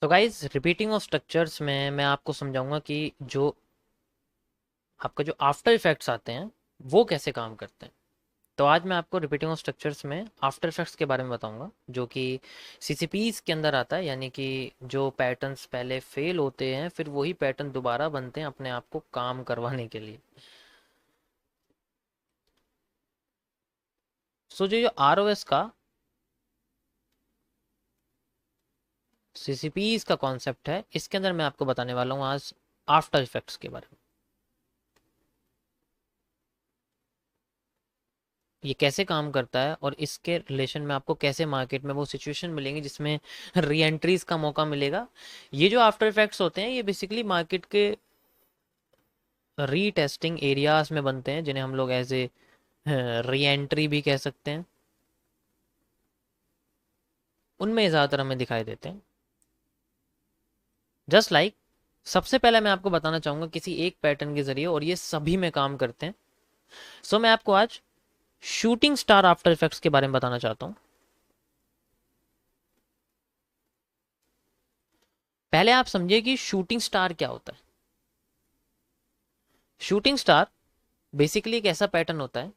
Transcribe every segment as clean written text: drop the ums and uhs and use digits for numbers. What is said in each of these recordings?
तो guys repeating of structures में मैं आपको समझाऊंगा कि जो आपका जो आफ्टर इफेक्ट्स आते हैं वो कैसे काम करते हैं। तो आज मैं आपको रिपीटिंग ऑफ स्ट्रक्चर्स में आफ्टर इफेक्ट्स के बारे में बताऊंगा जो कि सीसीपीज के अंदर आता है, यानी कि जो पैटर्न्स पहले फेल होते हैं फिर वही पैटर्न दोबारा बनते हैं अपने आप को काम करवाने के लिए। सो जो आरओएस का सीसीपीज का कॉन्सेप्ट है इसके अंदर मैं आपको बताने वाला हूँ आज आफ्टर इफेक्ट्स के बारे में। ये कैसे काम करता है और इसके रिलेशन में आपको कैसे मार्केट में वो सिचुएशन मिलेंगी जिसमें री एंट्रीज का मौका मिलेगा। ये जो आफ्टर इफेक्ट्स होते हैं ये बेसिकली मार्केट के रीटेस्टिंग एरियाज में बनते हैं जिन्हें हम लोग एज ए री एंट्री भी कह सकते हैं। उनमें ज़्यादातर हमें दिखाई देते हैं। जस्ट लाइक सबसे पहले मैं आपको बताना चाहूंगा किसी एक पैटर्न के जरिए, और ये सभी में काम करते हैं। सो मैं आपको आज शूटिंग स्टार आफ्टर इफेक्ट्स के बारे में बताना चाहता हूँ। पहले आप समझिए कि शूटिंग स्टार क्या होता है। शूटिंग स्टार बेसिकली एक ऐसा पैटर्न होता है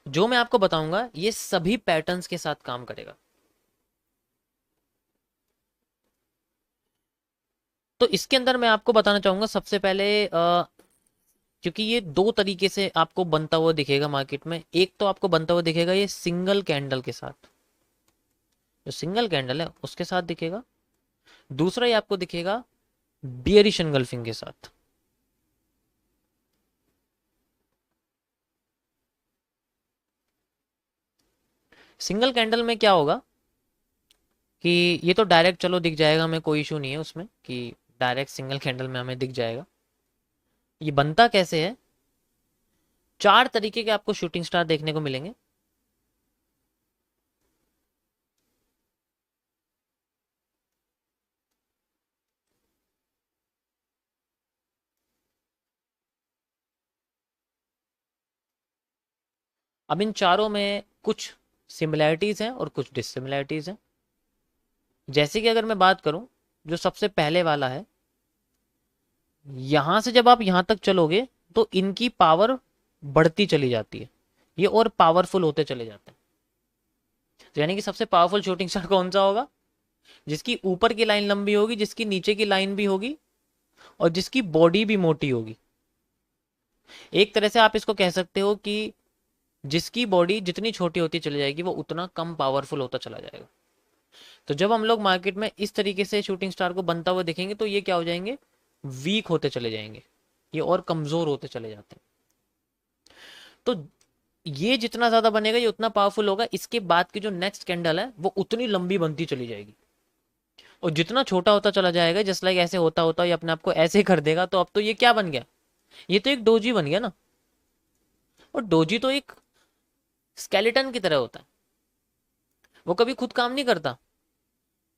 जो मैं आपको बताऊंगा ये सभी पैटर्न्स के साथ काम करेगा। तो इसके अंदर मैं आपको बताना चाहूंगा सबसे पहले क्योंकि ये दो तरीके से आपको बनता हुआ दिखेगा मार्केट में। एक तो आपको बनता हुआ दिखेगा ये सिंगल कैंडल के साथ, जो सिंगल कैंडल है उसके साथ दिखेगा। दूसरा ये आपको दिखेगा बियरिश एंगल्फिंग के साथ। सिंगल कैंडल में क्या होगा कि ये तो डायरेक्ट चलो दिख जाएगा, हमें कोई इशू नहीं है उसमें कि डायरेक्ट सिंगल कैंडल में हमें दिख जाएगा। ये बनता कैसे है, चार तरीके के आपको शूटिंग स्टार देखने को मिलेंगे। अब इन चारों में कुछ सिमिलैरिटीज हैं और कुछ डिससिमिलैरिटीज हैं। जैसे कि अगर मैं बात करूं, जो सबसे पहले वाला है, यहां से जब आप यहां तक चलोगे तो इनकी पावर बढ़ती चली जाती है, ये और पावरफुल होते चले जाते हैं। तो यानी कि सबसे पावरफुल शूटिंग स्टार कौन सा होगा, जिसकी ऊपर की लाइन लंबी होगी, जिसकी नीचे की लाइन भी होगी और जिसकी बॉडी भी मोटी होगी। एक तरह से आप इसको कह सकते हो कि जिसकी बॉडी जितनी छोटी होती चली जाएगी वो उतना कम पावरफुल होता चला जाएगा। तो जब हम लोग मार्केट में इस तरीके से शूटिंग स्टार को बनता हुआ देखेंगे तो ये क्या हो जाएंगे, वीक होते चले जाएंगे, ये और कमजोर होते चले जाते हैं। तो ये जितना ज्यादा बनेगा ये उतना पावरफुल होगा। इसके बाद की जो नेक्स्ट कैंडल है वो उतनी लंबी बनती चली जाएगी, और जितना छोटा होता चला जाएगा, जस्ट लाइक ऐसे होता होता ये अपने आप को ऐसे कर देगा। तो अब तो ये क्या बन गया, ये तो एक डोजी बन गया ना। और डोजी तो एक स्केलेटन की तरह होता है, वो कभी खुद काम नहीं करता,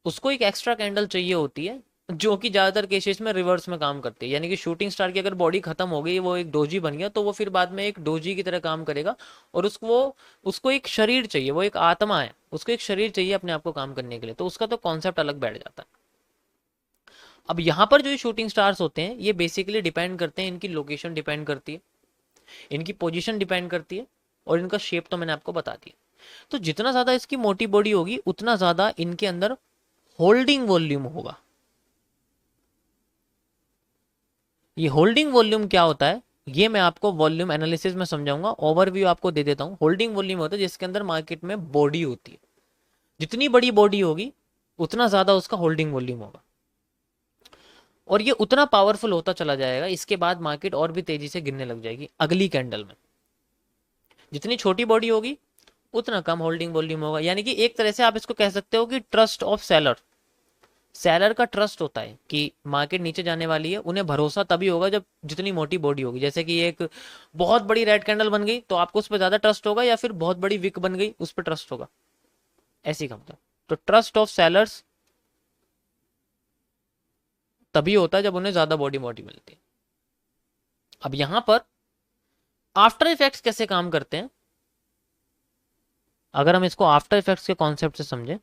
उसको एक एक्स्ट्रा कैंडल चाहिए होती है जो कि ज्यादातर केसेस में रिवर्स में काम करती है। यानी कि शूटिंग स्टार की अगर बॉडी खत्म हो गई, वो एक डोजी बन गया, तो वो फिर बाद में एक डोजी की तरह काम करेगा। और उसको एक शरीर चाहिए, वो एक आत्मा है, उसको एक शरीर चाहिए अपने आप को काम करने के लिए। तो उसका तो कॉन्सेप्ट अलग बैठ जाता है। अब यहाँ पर जो ये शूटिंग स्टार्स होते हैं ये बेसिकली डिपेंड करते हैं, इनकी लोकेशन डिपेंड करती है, इनकी पोजीशन डिपेंड करती है, और इनका शेप तो मैंने आपको बता दिया। तो जितना ज्यादा इसकी मोटी बॉडी होगी उतना ज्यादा इनके अंदर होल्डिंग वॉल्यूम होगा। ये होल्डिंग वॉल्यूम क्या होता है ये मैं आपको वॉल्यूम एनालिसिस में समझाऊंगा। ओवरव्यू आपको दे देता हूं। होल्डिंग वॉल्यूम होता है जिसके अंदर मार्केट में बॉडी होती है, जितनी बड़ी बॉडी होगी उतना ज्यादा उसका होल्डिंग वॉल्यूम होगा, और ये उतना पावरफुल होता चला जाएगा। इसके बाद मार्केट और भी तेजी से गिरने लग जाएगी अगली कैंडल में। जितनी छोटी बॉडी होगी उतना कम होल्डिंग वॉल्यूम होगा। यानी कि एक तरह से आप इसको कह सकते हो कि ट्रस्ट ऑफ सेलर, सेलर का ट्रस्ट होता है कि मार्केट नीचे जाने वाली है, उन्हें भरोसा तभी होगा जब जितनी मोटी बॉडी होगी। जैसे कि एक बहुत बड़ी रेड कैंडल बन गई तो आपको उस पर ज्यादा ट्रस्ट होगा, या फिर बहुत बड़ी विक बन गई उस पर ट्रस्ट होगा, ऐसी का मतलब। तो ट्रस्ट ऑफ सेलर्स तभी होता है जब उन्हें ज्यादा बॉडी बॉडी मिलती है। अब यहां पर आफ्टर इफेक्ट्स कैसे काम करते हैं, अगर हम इसको आफ्टर इफेक्ट्स के कॉन्सेप्ट से समझें,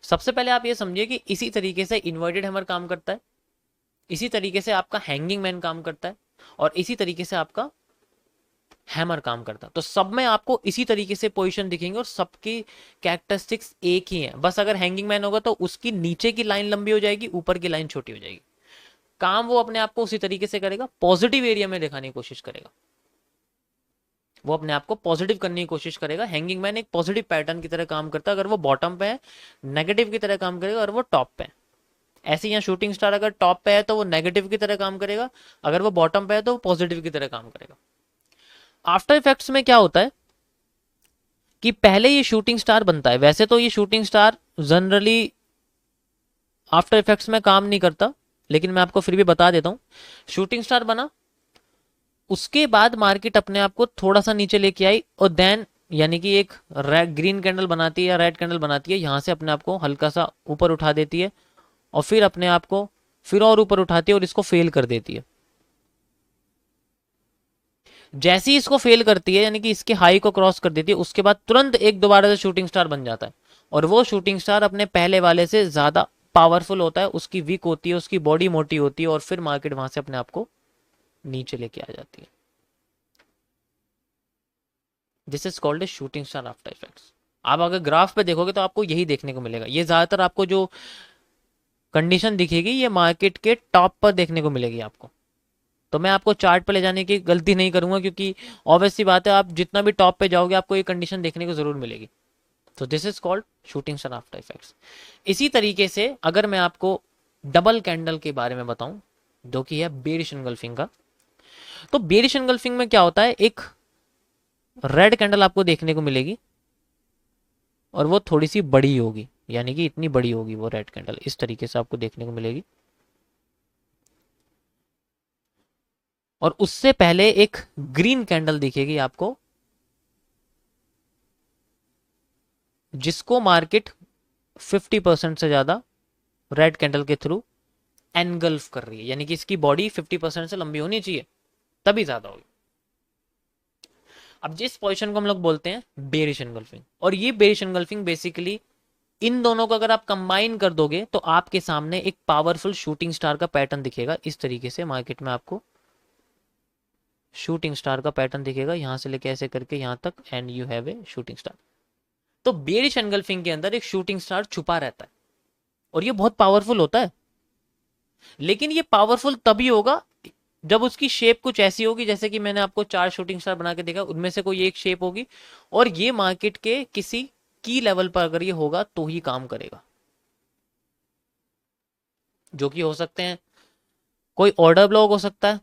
सबसे पहले आप ये समझिए कि इसी तरीके से इन्वर्टेड हैमर काम करता है, इसी तरीके से आपका हैंगिंग मैन काम करता है, और इसी तरीके से आपका हैमर काम करता है। तो सब में आपको इसी तरीके से पोजीशन दिखेंगे और सबकी कैरेक्टरिस्टिक्स एक ही है। बस अगर हैंगिंग मैन होगा तो उसकी नीचे की लाइन लंबी हो जाएगी, ऊपर की लाइन छोटी हो जाएगी। काम वो अपने आप को उसी तरीके से करेगा, पॉजिटिव एरिया में दिखाने की कोशिश करेगा, वो अपने आप को पॉजिटिव करने की कोशिश करेगा। हैंगिंग मैन एक पॉजिटिव पैटर्न की तरह काम करता है, अगर वो बॉटम पे है नेगेटिव की तरह काम करेगा, और वो टॉप पे है। ऐसे यहाँ शूटिंग स्टार अगर टॉप पे है तो वो नेगेटिव की तरह काम करेगा, अगर वो बॉटम पे है तो वो पॉजिटिव की तरह काम करेगा। आफ्टर इफेक्ट्स में क्या होता है कि पहले ये शूटिंग स्टार बनता है। वैसे तो ये shooting star generally after effects में काम नहीं करता, लेकिन मैं आपको फिर भी बता देता हूं। शूटिंग स्टार बना, उसके बाद मार्केट अपने आप को थोड़ा सा नीचे लेके आई, और देन यानी कि एक ग्रीन कैंडल बनाती है या रेड कैंडल बनाती है, यहां से अपने आप को हल्का सा ऊपर उठा देती है, और फिर अपने आप को फिर और ऊपर उठाती है और इसको फेल कर देती है। जैसे ही इसको फेल करती है यानी कि इसके हाई को क्रॉस कर देती है, उसके बाद तुरंत एक दोबारा से शूटिंग स्टार बन जाता है, और वो शूटिंग स्टार अपने पहले वाले से ज्यादा पावरफुल होता है, उसकी वीक होती है, उसकी बॉडी मोटी होती है, और फिर मार्केट वहां से अपने आप को नीचे लेके आ जाती है। This is called A shooting star after effects. आप अगर ग्राफ पे देखोगे तो आपको यही देखने को मिलेगा। ये ज्यादातर आपको जो कंडीशन दिखेगी ये मार्केट के टॉप पर देखने को मिलेगी आपको। तो मैं आपको चार्ट पे ले जाने की गलती नहीं करूंगा, क्योंकि ऑब्वियस सी बात है आप जितना भी टॉप पे जाओगे आपको ये कंडीशन देखने को जरूर मिलेगी। तो this is called shooting star after effects. इसी तरीके से अगर मैं आपको डबल कैंडल के बारे में बताऊं, जो कि है बेरिश एंगल्फिंग का, तो बेरिश एंगल्फिंग में क्या होता है, एक रेड कैंडल आपको देखने को मिलेगी, और वो थोड़ी सी बड़ी होगी, यानी कि इतनी बड़ी होगी वो रेड कैंडल, इस तरीके से आपको देखने को मिलेगी। और उससे पहले एक ग्रीन कैंडल दिखेगी आपको, जिसको मार्केट 50% से ज्यादा रेड कैंडल के थ्रू एनगल्फ कर रही है, यानी कि इसकी बॉडी 50% से लंबी होनी चाहिए, तभी ज्यादा होगी। अब जिस पोजीशन को हम लोग बोलते हैं बेरिश एनगल्फिंग, और ये बेरिश एनगल्फिंग बेसिकली इन दोनों को अगर आप कंबाइन कर दोगे तो आपके सामने एक पावरफुल शूटिंग स्टार का पैटर्न दिखेगा। इस तरीके से मार्केट में आपको शूटिंग स्टार का पैटर्न दिखेगा, यहां से लेके ऐसे करके यहां तक, and you have a shooting star. तो बेरिश एनगल्फिंग के अंदर एक शूटिंग स्टार छुपा रहता है, और ये बहुत पावरफुल होता है। लेकिन ये पावरफुल तभी होगा जब उसकी शेप कुछ ऐसी होगी, जैसे कि मैंने आपको 4 शूटिंग स्टार बना के देखा, उनमें से कोई एक शेप होगी, और ये मार्केट के किसी की लेवल पर अगर ये होगा तो ही काम करेगा। जो कि हो सकते हैं कोई ऑर्डर ब्लॉक हो सकता है,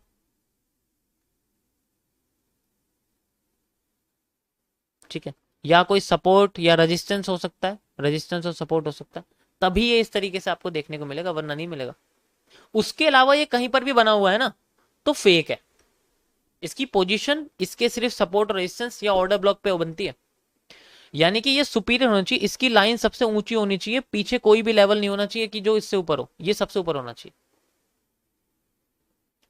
ठीक है, या कोई सपोर्ट या रेजिस्टेंस हो सकता है, रेजिस्टेंस और सपोर्ट हो सकता है, तभी ये इस तरीके से आपको देखने को मिलेगा, वरना नहीं मिलेगा। उसके अलावा ये कहीं पर भी बना हुआ है ना तो फेक है। इसकी पोजीशन इसके सिर्फ सपोर्ट और रेजिस्टेंस या ऑर्डर ब्लॉक पे बनती है, यानी कि ये सुपीरियर होना चाहिए, इसकी लाइन सबसे ऊंची होनी चाहिए, पीछे कोई भी लेवल नहीं होना चाहिए कि जो इससे ऊपर हो, ये सबसे ऊपर होना चाहिए।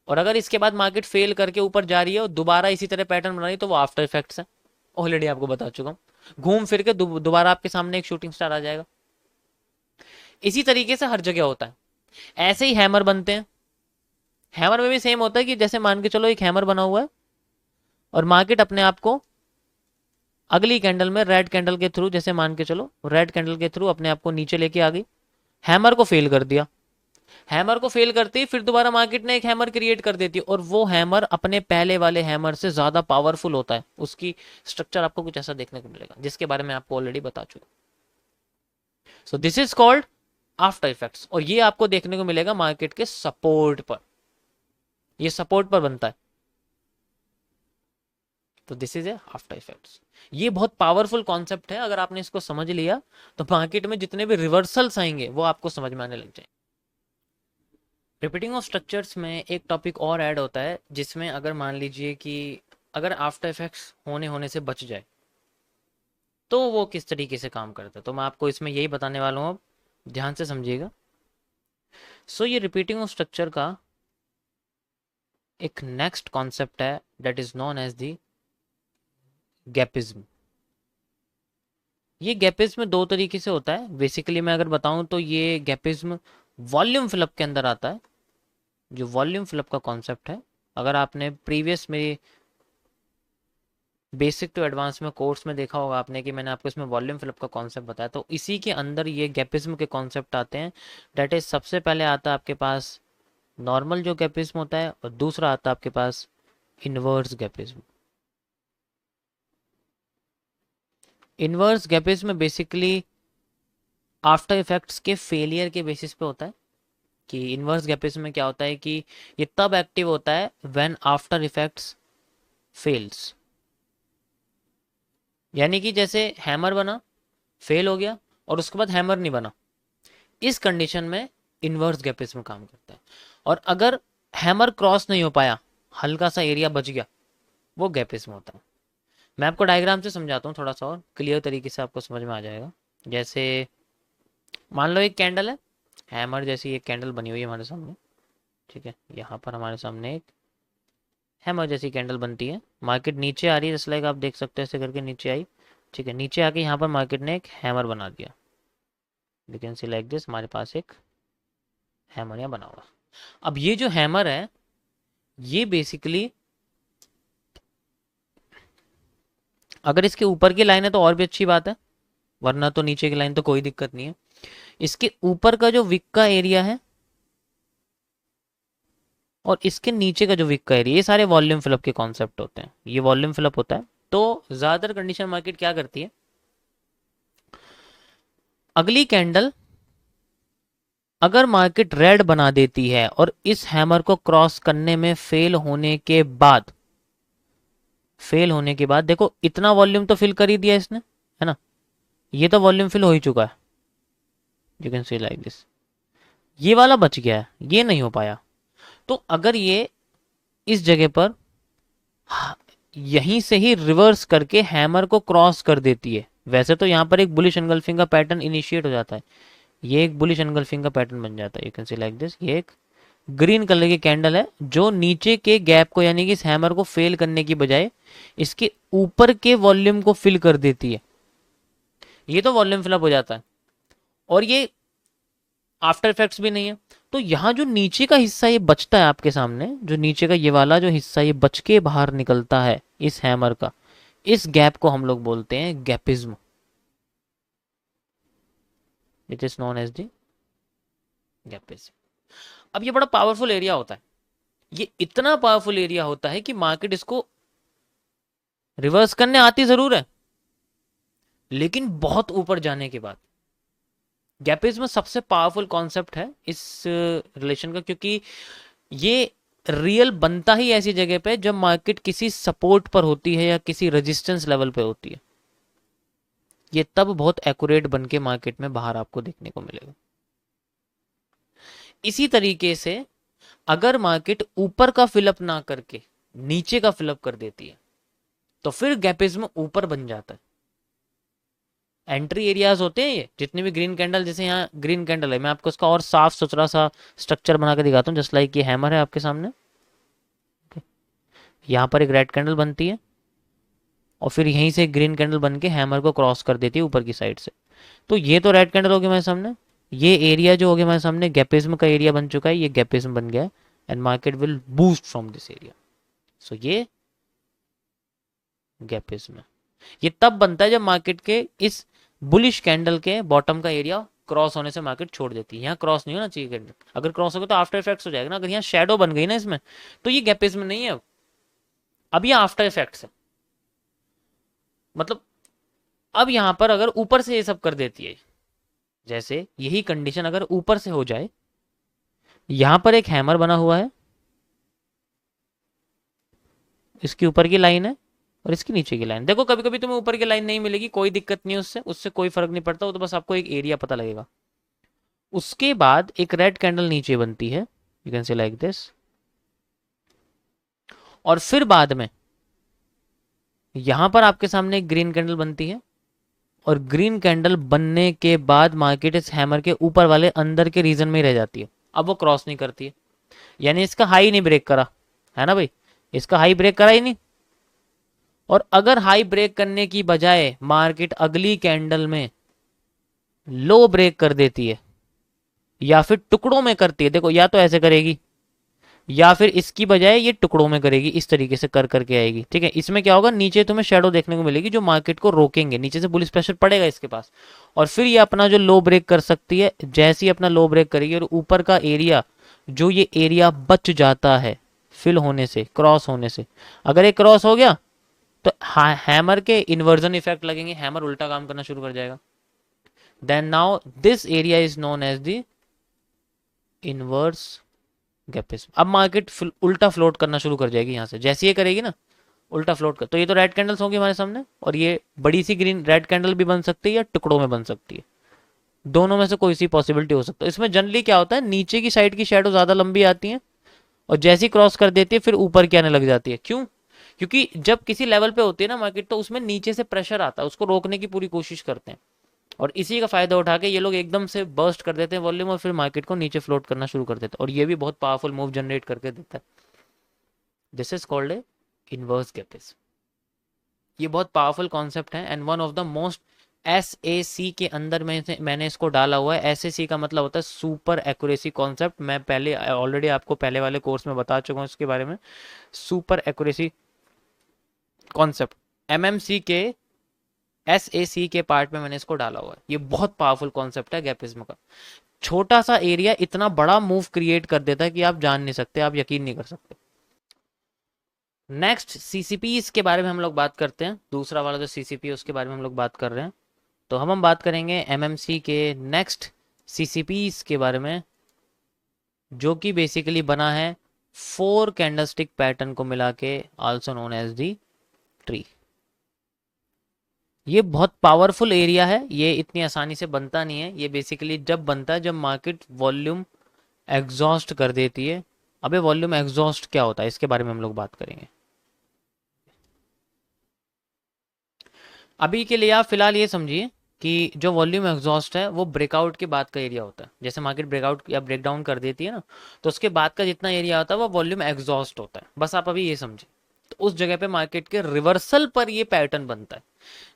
और अगर इसके बाद मार्केट फेल करके ऊपर जा रही है और दोबारा इसी तरह पैटर्न बना रही है तो वो आफ्टर इफेक्ट्स है, ऑलरेडी आपको बता चुका हूं। घूम फिर के दोबारा आपके सामने एक शूटिंग स्टार आ जाएगा। इसी तरीके से हर जगह होता है। ऐसे ही हैमर बनते हैं, हैमर में भी सेम होता है कि जैसे मान के चलो एक हैमर बना हुआ है, और मार्केट अपने आप को अगली कैंडल में रेड कैंडल के थ्रू, जैसे मान के चलो रेड कैंडल के थ्रू अपने आप को नीचे लेके आ गई, हैमर को फेल कर दिया। हैमर को फेल करते ही फिर दोबारा मार्केट ने एक हैमर क्रिएट कर देती है, और वो हैमर अपने पहले वाले हैमर से ज्यादा पावरफुल होता है। उसकी स्ट्रक्चर आपको कुछ ऐसा देखने को मिलेगा, जिसके बारे में आपको ऑलरेडी बता चुका। So this is called after effects, और ये आपको देखने को मिलेगा मार्केट के सपोर्ट पर, ये सपोर्ट पर बनता है। तो this is A after effects. ये बहुत पावरफुल कॉन्सेप्ट है, अगर आपने इसको समझ लिया तो मार्केट में जितने भी रिवर्सल्स आएंगे वो आपको समझ में आने लग जाएंगे। रिपीटिंग ऑफ स्ट्रक्चर्स में एक टॉपिक और ऐड होता है, जिसमें अगर मान लीजिए कि अगर आफ्टर इफेक्ट्स होने होने से बच जाए तो वो किस तरीके से काम करता है, तो मैं आपको इसमें यही बताने वाला हूँ, अब ध्यान से समझिएगा। सो ये रिपीटिंग ऑफ स्ट्रक्चर का एक नेक्स्ट कॉन्सेप्ट है, that is known as the gapism. ये गैपिज्म दो तरीके से होता है बेसिकली, मैं अगर बताऊं तो ये गैपिज्म वॉल्यूम फिलअप के अंदर आता है। जो वॉल्यूम फिलअप का कॉन्सेप्ट है, अगर आपने प्रीवियस मेरी बेसिक टू एडवांस में कोर्स में देखा होगा आपने कि मैंने आपको इसमें वॉल्यूम फिलअप का कॉन्सेप्ट बताया, तो इसी के अंदर ये गैपिज्म के कॉन्सेप्ट आते हैं। डेट इज सबसे पहले आता है आपके पास नॉर्मल जो गैपिज्म होता है, और दूसरा आता है आपके पास इनवर्स गैपिज्म। इनवर्स गैपिज्म में बेसिकली आफ्टर इफेक्ट्स के फेलियर के बेसिस पे होता है। कि इनवर्स गैपिज्म में क्या होता है कि ये तब एक्टिव होता है व्हेन आफ्टर इफेक्ट्स फेल्स। यानी कि जैसे हैमर बना, फेल हो गया, और उसके बाद हैमर नहीं बना, इस कंडीशन में इनवर्स गैपिज्म काम करता है। और अगर हैमर क्रॉस नहीं हो पाया, हल्का सा एरिया बच गया, वो गैपिज्म होता है। मैं आपको डायग्राम से समझाता हूँ थोड़ा सा और क्लियर तरीके से आपको समझ में आ जाएगा। जैसे मान लो एक कैंडल है, हैमर जैसी एक कैंडल बनी हुई है हमारे सामने, ठीक है। यहाँ पर हमारे सामने एक हैमर जैसी कैंडल बनती है, मार्केट नीचे आ रही है, जैसे लाइक आप देख सकते हो ऐसे करके नीचे आई, ठीक है। नीचे आके यहाँ पर मार्केट ने एक हैमर बना दिया, you can see like this, हमारे पास एक हैमर यहाँ बना हुआ। अब ये जो हैमर है, ये बेसिकली अगर इसके ऊपर की लाइन है तो और भी अच्छी बात है, वरना तो नीचे की लाइन तो कोई दिक्कत नहीं है। इसके ऊपर का जो विक का एरिया है और इसके नीचे का जो विक का एरिया, ये सारे वॉल्यूम फिलअप के कॉन्सेप्ट होते हैं। ये वॉल्यूम फिलअप होता है। तो ज्यादातर कंडीशन मार्केट क्या करती है, अगली कैंडल अगर मार्केट रेड बना देती है और इस हैमर को क्रॉस करने में फेल होने के बाद देखो इतना वॉल्यूम तो फिल कर ही दिया इसने, है ना। ये तो वॉल्यूम फिल हो ही चुका है, you can see like this. ये वाला बच गया है, ये नहीं हो पाया। तो अगर ये इस जगह पर यहीं से ही रिवर्स करके हैमर को क्रॉस कर देती है, वैसे तो यहां पर एक बुलिश एंगल्फिंग का पैटर्न इनिशिएट हो जाता है, ये एक बुलिश एंगल्फिंग का पैटर्न बन जाता है, you can see like this. ये एक ग्रीन कलर की कैंडल है जो नीचे के गैप को, यानी कि इस हैमर को फेल करने की बजाय इसके ऊपर के वॉल्यूम को फिल कर देती है। ये तो वॉल्यूम फिलअप हो जाता है, और ये आफ्टर इफेक्ट्स भी नहीं है। तो यहाँ जो नीचे का हिस्सा ये बचता है आपके सामने, जो नीचे का ये वाला जो हिस्सा ये बच के बाहर निकलता है इस हैमर का, इस गैप को हम लोग बोलते हैं gapism. It is known as the gapism. अब ये बड़ा पावरफुल एरिया होता है, ये इतना पावरफुल एरिया होता है कि मार्केट इसको रिवर्स करने आती जरूर है, लेकिन बहुत ऊपर जाने के बाद। गैपिज्म सबसे पावरफुल कॉन्सेप्ट है इस रिलेशन का, क्योंकि ये रियल बनता ही ऐसी जगह पे जब मार्केट किसी सपोर्ट पर होती है या किसी रेजिस्टेंस लेवल पे होती है। ये तब बहुत एक्यूरेट बन के मार्केट में बाहर आपको देखने को मिलेगा। इसी तरीके से अगर मार्केट ऊपर का फिलअप ना करके नीचे का फिलअप कर देती है, तो फिर गैपिज्म ऊपर बन जाता है। एंट्री एरियाज होते हैं ये जितने भी ग्रीन कैंडल, जैसे यहाँ ग्रीन कैंडल है, मैं आपको इसका और साफ सुथरा सा स्ट्रक्चर बना के दिखाता हूँ। जस्ट लाइक ये हैमर है आपके सामने, यहाँ पर एक रेड कैंडल बनती है और फिर यहीं से ग्रीन कैंडल बन के हैमर को क्रॉस कर देती है ऊपर की साइड से। तो ये तो रेड कैंडल हो गया मेरे सामने, ये एरिया जो हो गया मेरे सामने गैपिज्म का एरिया बन चुका है, ये गैपिज्म बन गया and market will boost from this area. So ये गैपिज्म है। ये तब बनता है जब मार्केट के इस बुलिश कैंडल के बॉटम का एरिया क्रॉस होने से मार्केट छोड़ देती है। यहाँ क्रॉस नहीं होना चाहिए कैंडल, अगर क्रॉस होगा तो आफ्टर इफेक्ट्स हो जाएगा ना। अगर यहाँ शेडो बन गई ना इसमें, तो ये गैपिज्म नहीं है, अब ये आफ्टर इफेक्ट्स है। मतलब अब यहां पर अगर ऊपर से ये सब कर देती है, जैसे यही कंडीशन अगर ऊपर से हो जाए, यहां पर एक हैमर बना हुआ है, इसकी ऊपर की लाइन है और इसकी नीचे की लाइन। देखो कभी कभी तुम्हें ऊपर की लाइन नहीं मिलेगी, कोई दिक्कत नहीं है, उससे कोई फर्क नहीं पड़ता, वो तो बस आपको एक एरिया पता लगेगा। उसके बाद एक रेड कैंडल नीचे बनती है, you can say like this, और फिर बाद में यहां पर आपके सामने एक ग्रीन कैंडल बनती है, और ग्रीन कैंडल बनने के बाद मार्केट इस हैमर के ऊपर वाले अंदर के रीजन में ही रह जाती है, अब वो क्रॉस नहीं करती है। यानी इसका हाई नहीं ब्रेक करा है ना भाई, इसका हाई ब्रेक करा ही नहीं, और अगर हाई ब्रेक करने की बजाय मार्केट अगली कैंडल में लो ब्रेक कर देती है या फिर टुकड़ों में करती है, देखो या तो ऐसे करेगी या फिर इसकी बजाय ये टुकड़ों में करेगी, इस तरीके से कर करके आएगी, ठीक है। इसमें क्या होगा, नीचे तुम्हें शेडो देखने को मिलेगी जो मार्केट को रोकेंगे, नीचे से बुलिश प्रेशर पड़ेगा इसके पास, और फिर ये अपना जो लो ब्रेक कर सकती है, जैसे ही अपना लो ब्रेक करेगी और ऊपर का एरिया, जो ये एरिया बच जाता है फिल होने से, क्रॉस होने से, अगर ये क्रॉस हो गया तो हैमर के इन्वर्जन इफेक्ट लगेंगे, हैमर उल्टा काम करना शुरू कर जाएगा। Then now this area is known as the inverse gapism. अब मार्केट उल्टा फ्लोट करना शुरू कर जाएगी यहां से, जैसे ये करेगी ना उल्टा फ्लोट कर, तो ये तो रेड कैंडल्स होंगी हमारे सामने, और ये बड़ी सी ग्रीन रेड कैंडल भी बन सकती है या टुकड़ों में बन सकती है, दोनों में से कोई सी पॉसिबिलिटी हो सकता है। इसमें जनरली क्या होता है, नीचे की साइड की शेडो ज्यादा लंबी आती है और जैसी क्रॉस कर देती है फिर ऊपर की आने लग जाती है। क्यों? क्योंकि जब किसी लेवल पे होती है ना मार्केट, तो उसमें नीचे से प्रेशर आता है, उसको रोकने की पूरी कोशिश करते हैं, और इसी का फायदा उठा के ये लोग एकदम से बर्स्ट कर देते हैं वॉल्यूम और फिर मार्केट को नीचे फ्लोट करना शुरू कर देते हैं, और ये भी बहुत पावरफुल मूव जनरेट करके देता है। This is called a inverse gapism. ये बहुत पावरफुल कॉन्सेप्ट है and one of the most, SAC के अंदर मैंने इसको डाला हुआ है। SAC का मतलब होता है सुपर एक्यूरेसी कॉन्सेप्ट। मैं पहले ऑलरेडी आपको पहले वाले कोर्स में बता चुका हूँ इसके बारे में, सुपर एक्यूरेसी कॉन्सेप्ट। MMC के SAC के पार्ट में मैंने इसको डाला हुआ है। ये बहुत पावरफुल कॉन्सेप्ट है गैपिज्म का। छोटा सा एरिया इतना बड़ा मूव क्रिएट कर देता है कि आप जान नहीं सकते, आप यकीन नहीं कर सकते। नेक्स्ट CCPs के बारे में हम लोग बात करते हैं। दूसरा वाला जो CCP है उसके बारे में हम लोग बात कर रहे हैं, तो हम बात करेंगे MMC के नेक्स्ट CCPs के बारे में, जो कि बेसिकली बना है 4 कैंडलस्टिक पैटर्न को मिला के, also known as the tree. ये बहुत पावरफुल एरिया है, ये इतनी आसानी से बनता नहीं है। ये बेसिकली जब बनता है जब मार्केट वॉल्यूम एग्जॉस्ट कर देती है। अबे वॉल्यूम एग्जॉस्ट क्या होता है इसके बारे में हम लोग बात करेंगे। अभी के लिए आप फिलहाल ये समझिए कि जो वॉल्यूम एग्जॉस्ट है वो ब्रेकआउट के बाद का एरिया होता है। जैसे मार्केट ब्रेकआउट या ब्रेकडाउन कर देती है ना, तो उसके बाद का जितना एरिया होता है वो वॉल्यूम एग्जॉस्ट होता है। बस आप अभी ये समझिए, तो उस जगह पे मार्केट के रिवर्सल पर ये पैटर्न बनता है।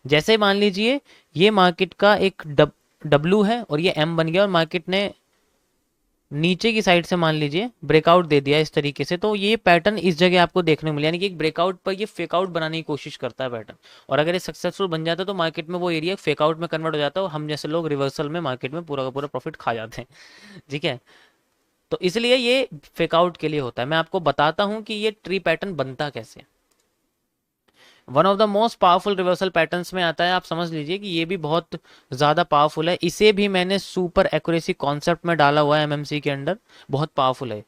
जैसे मान लीजिए ये मार्केट का एक W है और ये M बन गया और मार्केट ने नीचे की साइड से मान लीजिए ब्रेकआउट दे दिया इस तरीके से, तो ये पैटर्न इस जगह आपको देखने को मिला, यानी कि एक ब्रेकआउट पर ये फेकआउट बनाने की कोशिश करता है पैटर्न, और अगर ये सक्सेसफुल बन जाता है तो मार्केट में वो एरिया फेकआउट में कन्वर्ट हो जाता है और हम जैसे लोग रिवर्सल में मार्केट में पूरा का पूरा प्रॉफिट खा जाते हैं। ठीक है, तो इसलिए ये फेकआउट के लिए होता है। मैं आपको बताता हूं कि ये ट्री पैटर्न बनता कैसे। One of the most powerful reversal patterns में आता है, आप समझ लीजिए कि ये भी बहुत ज़्यादा पावरफुल है। इसे भी मैंने सुपर एक्यूरेसी कॉन्सेप्ट में डाला हुआ है MMC के अंडर, बहुत पावरफुल है।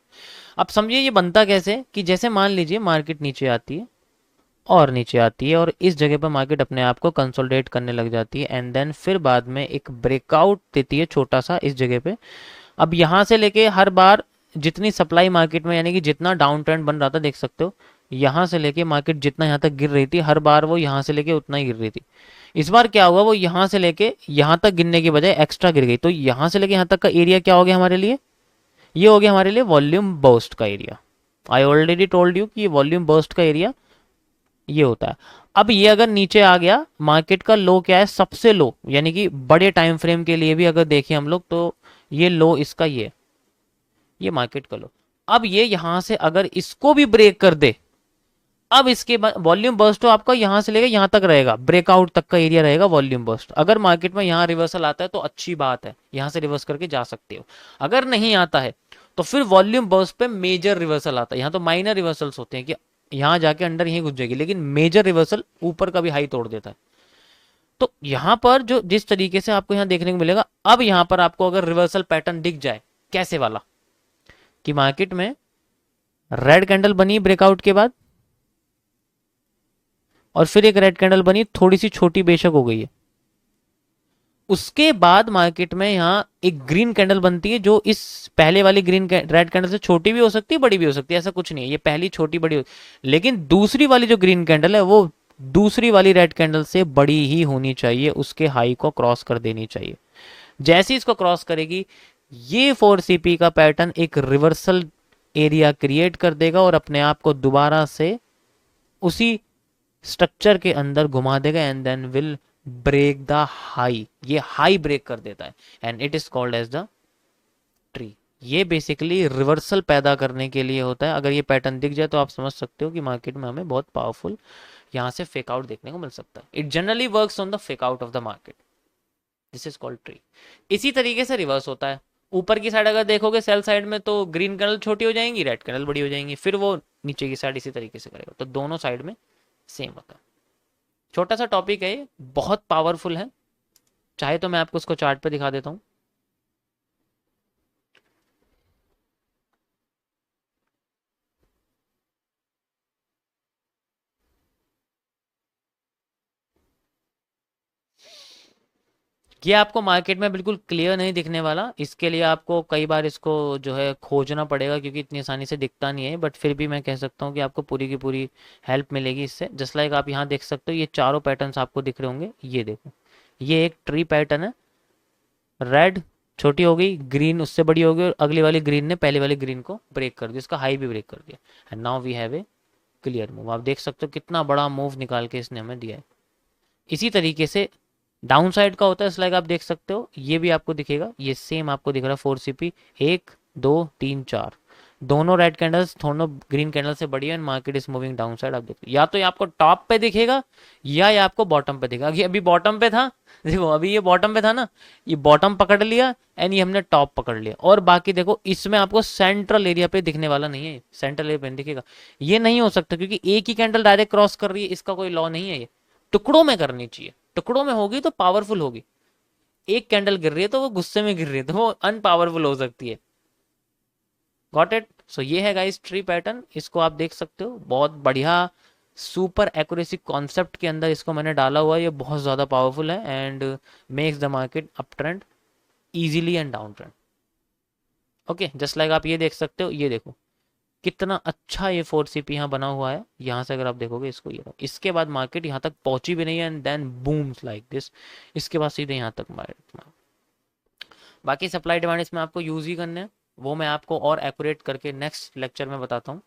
अब समझिए ये बनता कैसे, कि जैसे मान लीजिए मार्केट नीचे आती है और नीचे आती है और इस जगह पर मार्केट अपने आप को कंसोलिडेट करने लग जाती है एंड देन फिर बाद में एक ब्रेकआउट देती है छोटा सा इस जगह पे। अब यहाँ से लेके हर बार जितनी सप्लाई मार्केट में, यानी कि जितना डाउन ट्रेंड बन रहा था, देख सकते हो यहाँ से लेके मार्केट जितना यहाँ तक गिर रही थी, हर बार वो यहाँ से लेके उतना ही गिर रही थी। इस बार क्या हुआ, वो यहाँ से लेके यहाँ तक गिरने की बजाय एक्स्ट्रा गिर गई, तो यहाँ से लेके यहाँ तक का एरिया क्या हो गया हमारे लिए, ये हो गया हमारे लिए वॉल्यूम बर्स्ट का area. I already told you कि ये वॉल्यूम बर्स्ट का एरिया ये होता है। अब ये अगर नीचे आ गया, मार्केट का लो क्या है, सबसे लो, यानी कि बड़े टाइम फ्रेम के लिए भी अगर देखें हम लोग तो ये लो इसका ये मार्केट का लो। अब ये यहां से अगर इसको भी ब्रेक कर दे, अब इसके बाद वॉल्यूम बर्स्ट तो आपका यहां से लेकर यहां तक रहेगा, ब्रेकआउट तक का एरिया रहेगा वॉल्यूम बर्स्ट। अगर मार्केट में यहां रिवर्सल आता है तो अच्छी बात है, यहां से रिवर्स करके जा सकते हो। अगर नहीं आता है तो फिर वॉल्यूम बर्स्ट पे मेजर रिवर्सल आता है। यहाँ तो माइनर रिवर्सल्स होते हैं कि यहां जाके अंडर यहीं घुस जाएगी, लेकिन मेजर रिवर्सल ऊपर का भी हाई तोड़ देता है। तो यहां पर जो जिस तरीके से आपको यहां देखने को मिलेगा, अब यहां पर आपको अगर रिवर्सल पैटर्न दिख जाए, कैसे वाला, कि मार्केट में रेड कैंडल बनी ब्रेकआउट के बाद और फिर एक रेड कैंडल बनी, थोड़ी सी छोटी बेशक हो गई है, उसके बाद मार्केट में यहां एक ग्रीन कैंडल बनती है जो इस पहले वाली रेड कैंडल से छोटी भी हो सकती है, बड़ी भी हो सकती है, ऐसा कुछ नहीं है, ये पहली छोटी बड़ी हो, लेकिन दूसरी वाली जो ग्रीन कैंडल है वो दूसरी वाली रेड कैंडल से बड़ी ही होनी चाहिए, उसके हाई को क्रॉस कर देनी चाहिए। जैसे इसको क्रॉस करेगी, ये 4CP का पैटर्न एक रिवर्सल एरिया क्रिएट कर देगा और अपने आप को दोबारा से उसी स्ट्रक्चर के अंदर घुमा देगा and then will break the high, ये हाई ब्रेक कर देता है and it is called as the tree. ये बेसिकली रिवर्सल पैदा करने के लिए होता है। अगर ये पैटर्न दिख जाए तो आप समझ सकते हो कि मार्केट में हमें बहुत पावरफुल यहाँ से फेक आउट देखने को मिल सकता है। It generally works on the fake out of the market, this is called tree. इसी तरीके से रिवर्स होता है। ऊपर की साइड अगर देखोगे सेल साइड में तो ग्रीन कैंडल छोटी हो जाएंगी, रेड कैंडल बड़ी हो जाएंगी, फिर वो नीचे की साइड इसी तरीके से करेगा। तो दोनों साइड में सेम होता है। छोटा सा टॉपिक है ये, बहुत पावरफुल है। चाहे तो मैं आपको उसको चार्ट पे दिखा देता हूँ। ये आपको मार्केट में बिल्कुल क्लियर नहीं दिखने वाला, इसके लिए आपको कई बार इसको जो है खोजना पड़ेगा, क्योंकि इतनी आसानी से दिखता नहीं है। बट फिर भी मैं कह सकता हूँ कि आपको पूरी की पूरी हेल्प मिलेगी इससे। जस्ट लाइक आप यहाँ देख सकते हो, ये चारों पैटर्न्स आपको दिख रहे होंगे। ये देखो, ये एक ट्री पैटर्न है। रेड छोटी हो गई, ग्रीन उससे बड़ी हो गई, और अगली वाली ग्रीन ने पहले वाली ग्रीन को ब्रेक कर दिया, इसका हाई भी ब्रेक कर दिया। And now we have a clear move. आप देख सकते हो कितना बड़ा मूव निकाल के इसने हमें दिया है। इसी तरीके से डाउन साइड का होता है, लाइक आप देख सकते हो, ये भी आपको दिखेगा। ये सेम आपको दिख रहा है 4CP, 1 2 3 4 दोनों रेड कैंडल्स, दोनों ग्रीन कैंडल से बड़ी है and market is moving down side. आप देखो, या तो ये आपको टॉप पे दिखेगा या ये आपको बॉटम पे दिखेगा। अभी बॉटम पे था, देखो अभी ये बॉटम पे था ना, ये बॉटम पकड़ लिया एंड ये हमने टॉप पकड़ लिया। और बाकी देखो, इसमें आपको सेंट्रल एरिया पे दिखने वाला नहीं है, सेंट्रल एरिया पे दिखेगा। ये नहीं हो सकता क्योंकि एक ही कैंडल डायरेक्ट क्रॉस कर रही है, इसका कोई लॉ नहीं है। ये टुकड़ों में करनी चाहिए, टुकड़ों में होगी तो पावरफुल होगी। एक कैंडल गिर रही है तो वो गुस्से में गिर रही है, तो वो अनपावरफुल हो सकती है। Got it? सो ये है गाइस ट्री पैटर्न, इसको आप देख सकते हो। बहुत बढ़िया सुपर एक्यूरेसी कॉन्सेप्ट के अंदर इसको मैंने डाला हुआ है। ये बहुत ज़्यादा पावरफुल है and makes the market up trend easily and down trend. Okay, just like आप ये देख सकते हो, ये देखो कितना अच्छा ये 4CP यहाँ बना हुआ है। यहाँ से अगर आप देखोगे इसको, ये इसके बाद मार्केट यहाँ तक पहुंची भी नहीं है and then booms like this. इसके बाद सीधे यहाँ तक मार्केट। बाकी सप्लाई डिमांड इसमें आपको यूज ही करने हैं, वो मैं आपको और एक्यूरेट करके नेक्स्ट लेक्चर में बताता हूँ।